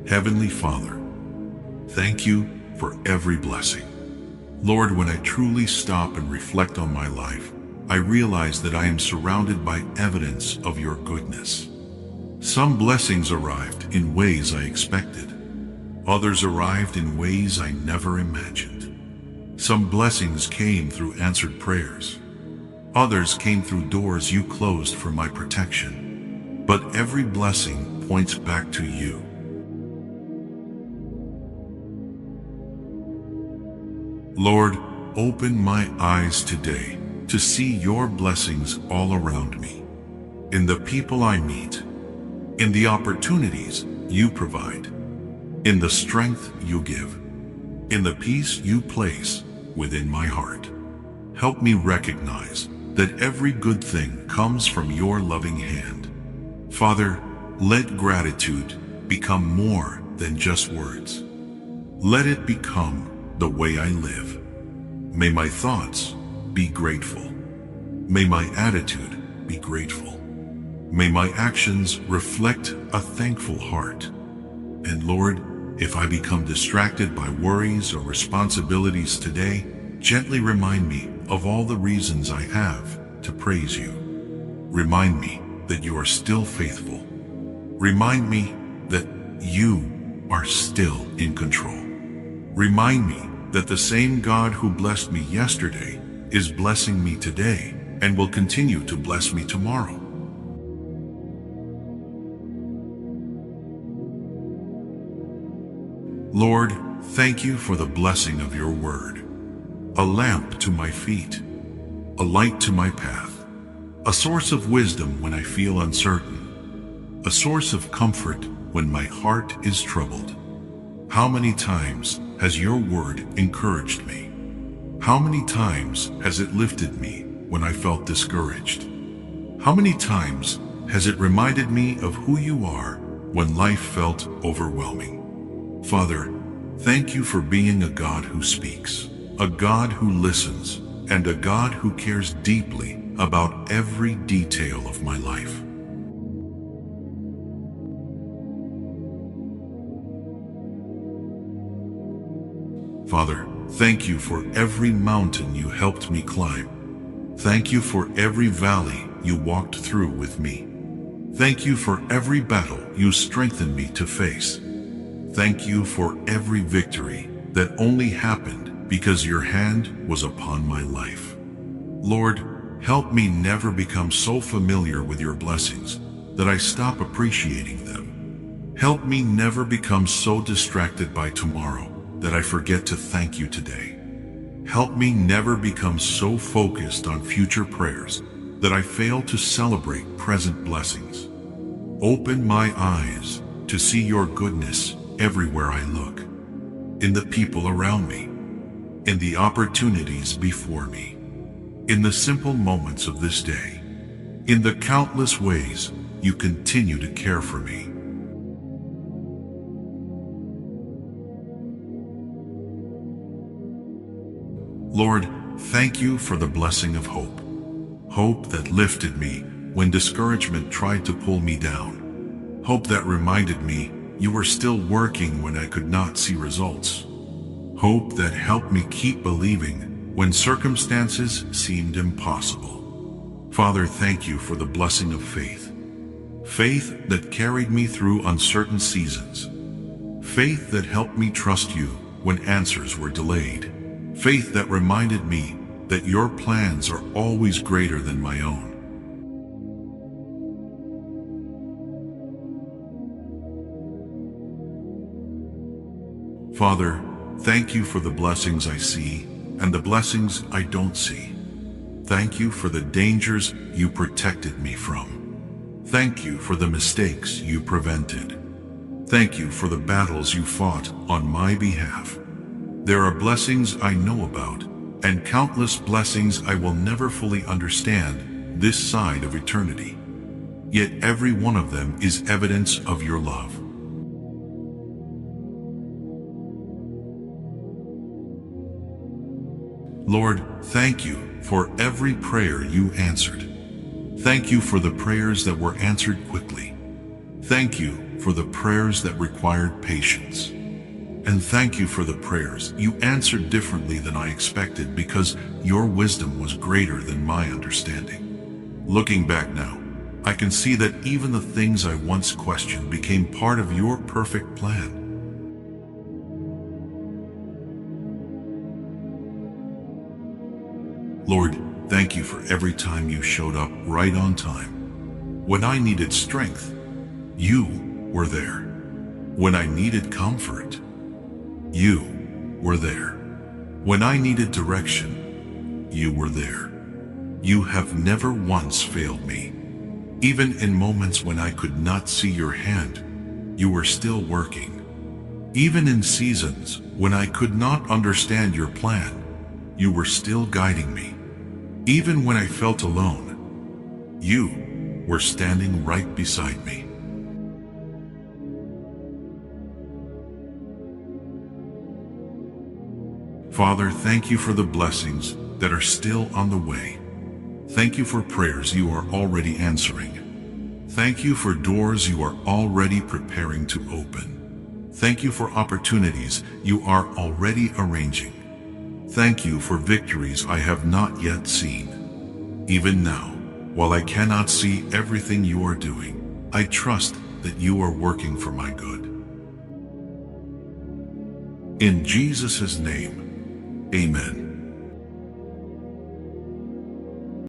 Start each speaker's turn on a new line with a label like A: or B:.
A: Heavenly Father, thank you for every blessing. Lord, when I truly stop and reflect on my life, I realize that I am surrounded by evidence of your goodness. Some blessings arrived in ways I expected. Others arrived in ways I never imagined. Some blessings came through answered prayers. Others came through doors you closed for my protection. But every blessing points back to you. Lord, open my eyes today to see your blessings all around me, in the people I meet, in the opportunities you provide, in the strength you give, in the peace you place within my heart. Help me recognize that every good thing comes from your loving hand. Father, let gratitude become more than just words. Let it become the way I live. May my thoughts be grateful. May my attitude be grateful. May my actions reflect a thankful heart. And Lord, if I become distracted by worries or responsibilities today, gently remind me of all the reasons I have to praise you. Remind me that you are still faithful. Remind me that you are still in control. Remind me that the same God who blessed me yesterday is blessing me today and will continue to bless me tomorrow. Lord, thank you for the blessing of your word, a lamp to my feet, a light to my path, a source of wisdom when I feel uncertain, a source of comfort when my heart is troubled. How many times has your word encouraged me? How many times has it lifted me when I felt discouraged? How many times has it reminded me of who you are when life felt overwhelming? Father, thank you for being a God who speaks, a God who listens, and a God who cares deeply about every detail of my life. Father, thank you for every mountain you helped me climb. Thank you for every valley you walked through with me. Thank you for every battle you strengthened me to face. Thank you for every victory that only happened because your hand was upon my life. Lord, help me never become so familiar with your blessings that I stop appreciating them. Help me never become so distracted by tomorrow that I forget to thank you today. Help me never become so focused on future prayers that I fail to celebrate present blessings. Open my eyes to see your goodness everywhere I look, in the people around me, in the opportunities before me, in the simple moments of this day, in the countless ways you continue to care for me. Lord, thank you for the blessing of hope. Hope that lifted me when discouragement tried to pull me down. Hope that reminded me you were still working when I could not see results. Hope that helped me keep believing when circumstances seemed impossible. Father, thank you for the blessing of faith. Faith that carried me through uncertain seasons. Faith that helped me trust you when answers were delayed. Faith that reminded me that your plans are always greater than my own. Father, thank you for the blessings I see and the blessings I don't see. Thank you for the dangers you protected me from. Thank you for the mistakes you prevented. Thank you for the battles you fought on my behalf. There are blessings I know about, and countless blessings I will never fully understand this side of eternity. Yet every one of them is evidence of your love. Lord, thank you for every prayer you answered. Thank you for the prayers that were answered quickly. Thank you for the prayers that required patience. And thank you for the prayers you answered differently than I expected, because your wisdom was greater than my understanding. Looking back now, I can see that even the things I once questioned became part of your perfect plan. Lord, thank you for every time you showed up right on time. When I needed strength, you were there. When I needed comfort, you were there. When I needed direction, you were there. You have never once failed me. Even in moments when I could not see your hand, you were still working. Even in seasons when I could not understand your plan, you were still guiding me. Even when I felt alone, you were standing right beside me. Father, thank you for the blessings that are still on the way. Thank you for prayers you are already answering. Thank you for doors you are already preparing to open. Thank you for opportunities you are already arranging. Thank you for victories I have not yet seen. Even now, while I cannot see everything you are doing, I trust that you are working for my good. In Jesus' name, amen.